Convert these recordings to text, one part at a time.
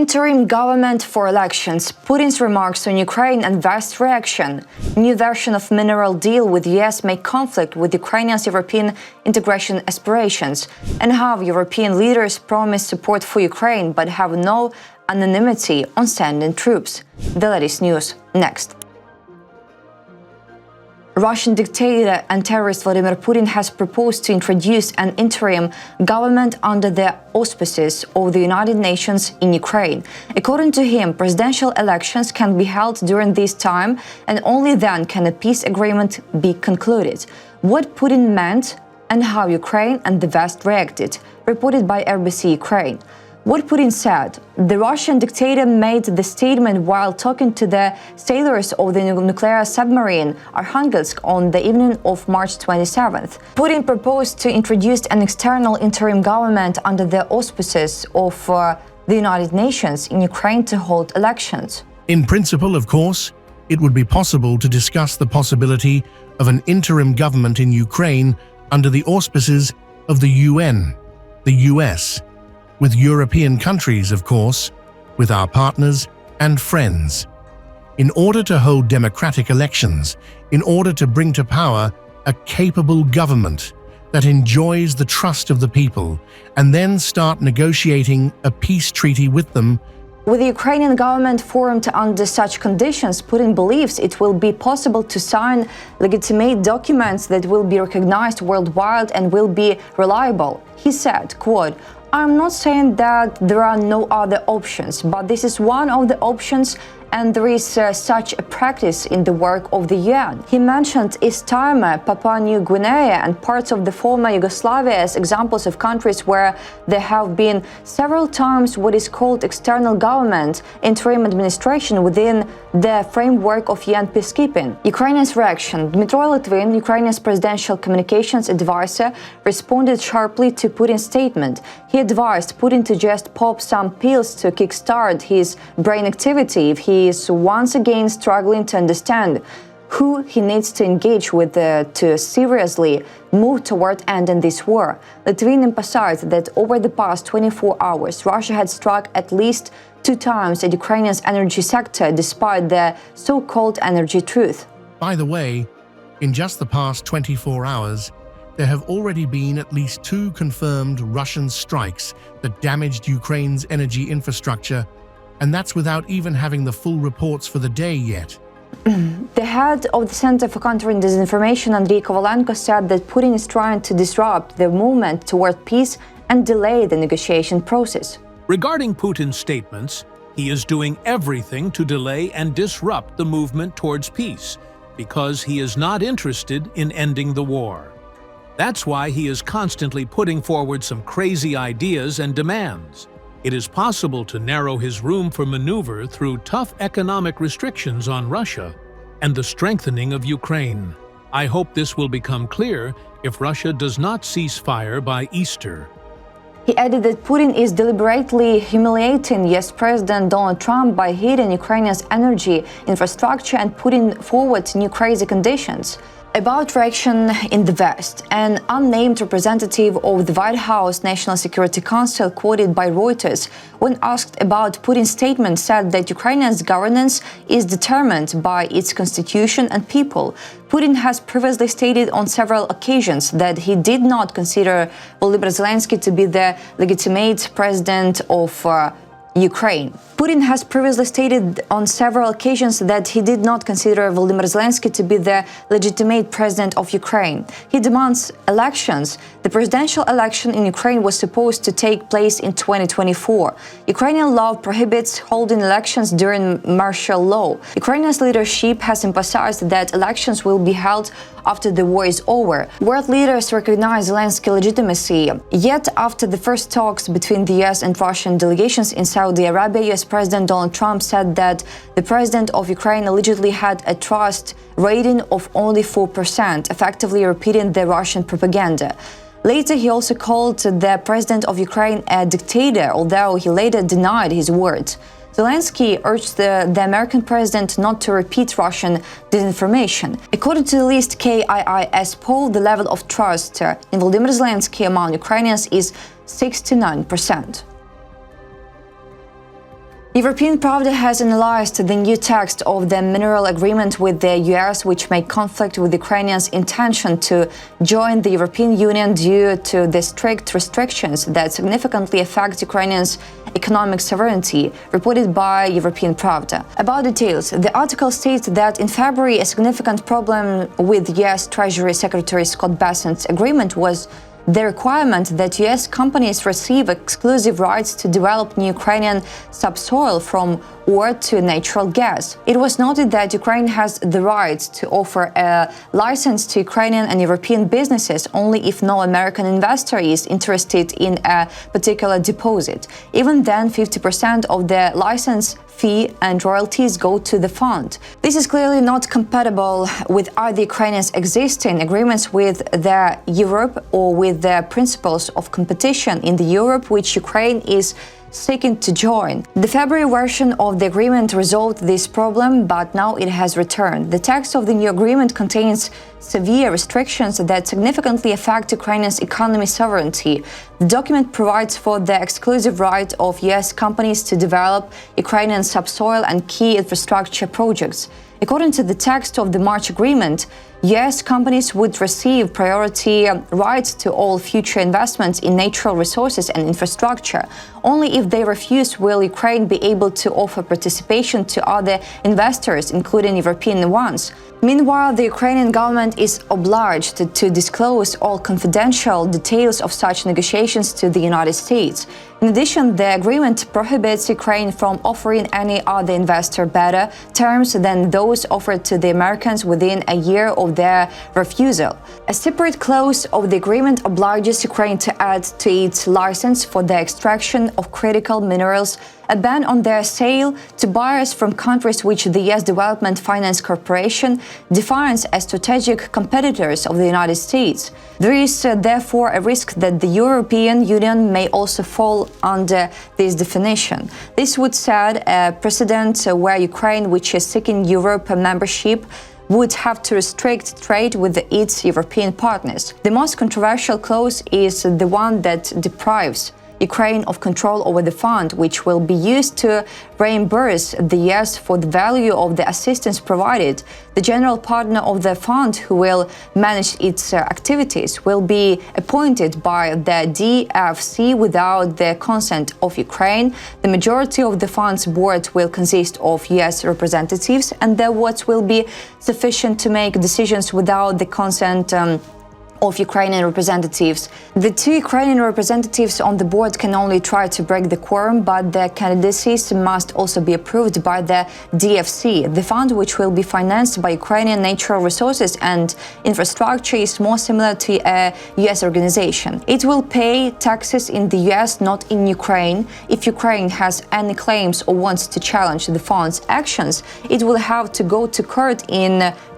Interim government for elections, Putin's remarks on Ukraine and vast reaction, new version of mineral deal with US may conflict with Ukraine's European integration aspirations, and how European leaders promise support for Ukraine but have no anonymity on sending troops. The latest news next. Russian dictator and terrorist Vladimir Putin has proposed to introduce an interim government under the auspices of the United Nations in Ukraine. According to him, presidential elections can be held during this time, and only then can a peace agreement be concluded. What Putin meant and how Ukraine and the West reacted, reported by RBC Ukraine. What Putin said. The Russian dictator made the statement while talking to the sailors of the nuclear submarine Arkhangelsk on the evening of March 27th. Putin proposed to introduce an external interim government under the auspices of the United Nations in Ukraine to hold elections. In principle, of course, it would be possible to discuss the possibility of an interim government in Ukraine under the auspices of the UN, the US, with European countries, of course, with our partners and friends, in order to hold democratic elections, in order to bring to power a capable government that enjoys the trust of the people, and then start negotiating a peace treaty with them. With the Ukrainian government formed under such conditions, Putin believes it will be possible to sign legitimate documents that will be recognized worldwide and will be reliable. He said, quote, "I'm not saying that there are no other options, but this is one of the options, and there is such a practice in the work of the UN." He mentioned East Timor, Papua New Guinea, and parts of the former Yugoslavia as examples of countries where there have been several times what is called external government, interim administration within the framework of UN peacekeeping. Ukraine's reaction. Dmytro Litvin, Ukraine's presidential communications advisor, responded sharply to Putin's statement. He advised Putin to just pop some pills to kickstart his brain activity if he is once again struggling to understand who he needs to engage with to seriously move toward ending this war. Litvin emphasized that over the past 24 hours, Russia had struck at least 2 times at Ukraine's energy sector, despite the so-called energy truth. By the way, in just the past 24 hours, there have already been at least 2 confirmed Russian strikes that damaged Ukraine's energy infrastructure, and that's without even having the full reports for the day yet. The head of the Center for Countering Disinformation, Andriy Kovalenko, said that Putin is trying to disrupt the movement toward peace and delay the negotiation process. Regarding Putin's statements, he is doing everything to delay and disrupt the movement towards peace because he is not interested in ending the war. That's why he is constantly putting forward some crazy ideas and demands. It is possible to narrow his room for maneuver through tough economic restrictions on Russia and the strengthening of Ukraine. I hope this will become clear if Russia does not cease fire by Easter. He added that Putin is deliberately humiliating US President Donald Trump by hitting Ukraine's energy infrastructure and putting forward new crazy conditions. About reaction in the West, an unnamed representative of the White House National Security Council, quoted by Reuters, when asked about Putin's statement, said that Ukraine's governance is determined by its constitution and people. Putin has previously stated on several occasions that he did not consider Volodymyr Zelensky to be the legitimate president of Ukraine. Putin has previously stated on several occasions that he did not consider Volodymyr Zelensky to be the legitimate president of Ukraine. He demands elections. The presidential election in Ukraine was supposed to take place in 2024. Ukrainian law prohibits holding elections during martial law. Ukraine's leadership has emphasized that elections will be held after the war is over. World leaders recognize Zelensky's legitimacy. Yet, after the first talks between the US and Russian delegations in Saudi Arabia, US President Donald Trump said that the president of Ukraine allegedly had a trust rating of only 4%, effectively repeating the Russian propaganda. Later, he also called the president of Ukraine a dictator, although he later denied his words. Zelensky urged the American president not to repeat Russian disinformation. According to the latest KIIS poll, the level of trust in Volodymyr Zelensky among Ukrainians is 69%. European Pravda has analyzed the new text of the mineral agreement with the US, which may conflict with Ukraine's intention to join the European Union due to the strict restrictions that significantly affect Ukraine's economic sovereignty, reported by European Pravda. About details, the article states that in February, a significant problem with US Treasury Secretary Scott Bessent's agreement was the requirement that US companies receive exclusive rights to develop new Ukrainian subsoil from oil to natural gas. It was noted that Ukraine has the right to offer a license to Ukrainian and European businesses only if no American investor is interested in a particular deposit. Even then, 50% of the license fee and royalties go to the fund. This is clearly not compatible with either Ukraine's existing agreements with the Europe or with the principles of competition in the Europe, which Ukraine is seeking to join. The February version of the agreement resolved this problem, but now it has returned. The text of the new agreement contains severe restrictions that significantly affect Ukraine's economic sovereignty. The document provides for the exclusive right of US companies to develop Ukrainian subsoil and key infrastructure projects. According to the text of the March agreement, US companies would receive priority rights to all future investments in natural resources and infrastructure. Only if they refuse will Ukraine be able to offer participation to other investors, including European ones. Meanwhile, the Ukrainian government is obliged to disclose all confidential details of such negotiations to the United States. In addition, the agreement prohibits Ukraine from offering any other investor better terms than those offered to the Americans within a year of their refusal. A separate clause of the agreement obliges Ukraine to add to its license for the extraction of critical minerals a ban on their sale to buyers from countries which the US Development Finance Corporation defines as strategic competitors of the United States. There is therefore a risk that the European Union may also fall under this definition. This would set a precedent where Ukraine, which is seeking Europe membership, would have to restrict trade with its European partners. The most controversial clause is the one that deprives Ukraine of control over the fund, which will be used to reimburse the US for the value of the assistance provided. The general partner of the fund, who will manage its activities, will be appointed by the DFC without the consent of Ukraine. The majority of the fund's board will consist of US representatives, and their votes will be sufficient to make decisions without the consent of Ukrainian representatives. The two Ukrainian representatives on the board can only try to break the quorum, but their candidacies must also be approved by the DFC. The fund, which will be financed by Ukrainian natural resources and infrastructure, is more similar to a US organization. It will pay taxes in the US, not in Ukraine. If Ukraine has any claims or wants to challenge the fund's actions, it will have to go to court in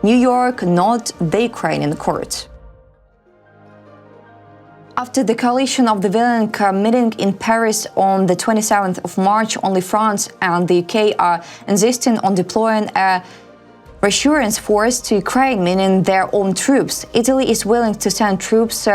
New York, not the Ukrainian court. After the coalition of the Vilnius meeting in Paris on the 27th of March, only France and the UK are insisting on deploying a reassurance force to Ukraine, meaning their own troops. Italy is willing to send troops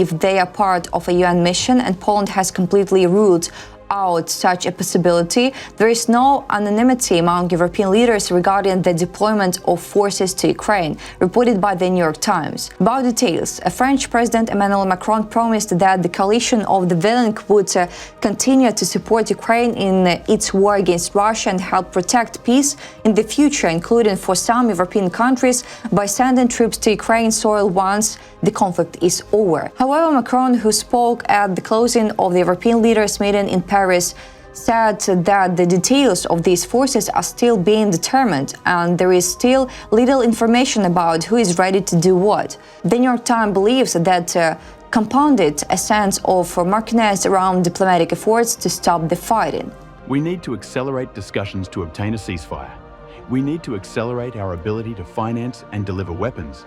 if they are part of a UN mission, and Poland has completely ruled out such a possibility. There is no unanimity among European leaders regarding the deployment of forces to Ukraine, reported by the New York Times. About details, French President Emmanuel Macron promised that the coalition of the Vilnius would continue to support Ukraine in its war against Russia and help protect peace in the future, including for some European countries, by sending troops to Ukraine's soil once the conflict is over. However, Macron, who spoke at the closing of the European leaders meeting in Paris, said that the details of these forces are still being determined and there is still little information about who is ready to do what. The New York Times believes that compounded a sense of murkiness around diplomatic efforts to stop the fighting. We need to accelerate discussions to obtain a ceasefire. We need to accelerate our ability to finance and deliver weapons,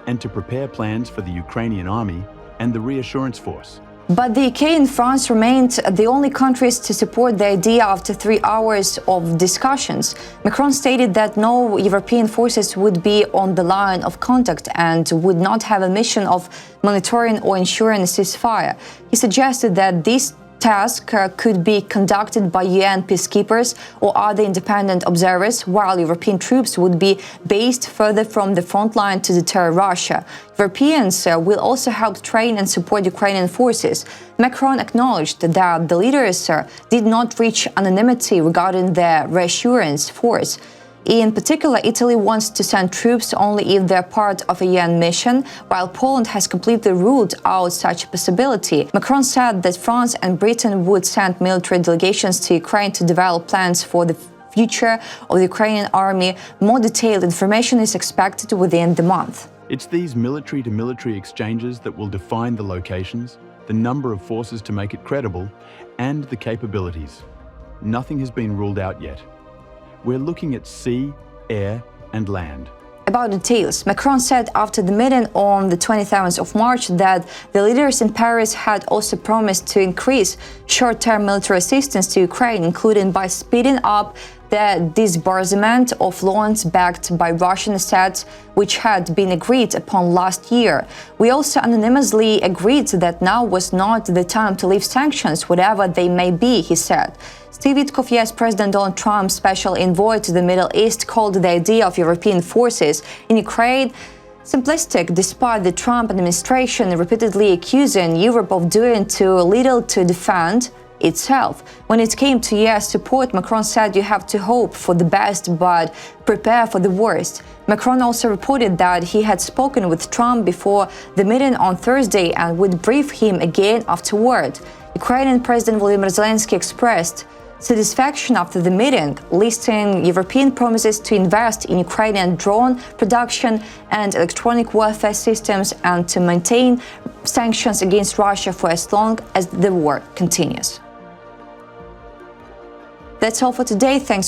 and to prepare plans for the Ukrainian army and the reassurance force. But the UK and France remained the only countries to support the idea after 3 hours of discussions. Macron stated that no European forces would be on the line of contact and would not have a mission of monitoring or ensuring a ceasefire. He suggested that this task could be conducted by UN peacekeepers or other independent observers, while European troops would be based further from the front line to deter Russia. Europeans will also help train and support Ukrainian forces. Macron acknowledged that the leaders did not reach anonymity regarding their reassurance force. In particular, Italy wants to send troops only if they're part of a UN mission, while Poland has completely ruled out such a possibility. Macron said that France and Britain would send military delegations to Ukraine to develop plans for the future of the Ukrainian army. More detailed information is expected within the month. It's these military-to-military exchanges that will define the locations, the number of forces to make it credible, and the capabilities. Nothing has been ruled out yet. We're looking at sea, air, and land. About details, Macron said after the meeting on the 27th of March that the leaders in Paris had also promised to increase short-term military assistance to Ukraine, including by speeding up the disbursement of loans backed by Russian assets, which had been agreed upon last year. We also anonymously agreed that now was not the time to lift sanctions, whatever they may be, he said. Steve Witkoff, yes, President Donald Trump's special envoy to the Middle East, called the idea of European forces in Ukraine simplistic, despite the Trump administration repeatedly accusing Europe of doing too little to defend itself. When it came to US support, Macron said you have to hope for the best but prepare for the worst. Macron also reported that he had spoken with Trump before the meeting on Thursday and would brief him again afterward. Ukrainian President Volodymyr Zelensky expressed satisfaction after the meeting, listing European promises to invest in Ukrainian drone production and electronic warfare systems and to maintain sanctions against Russia for as long as the war continues. That's all for today. Thanks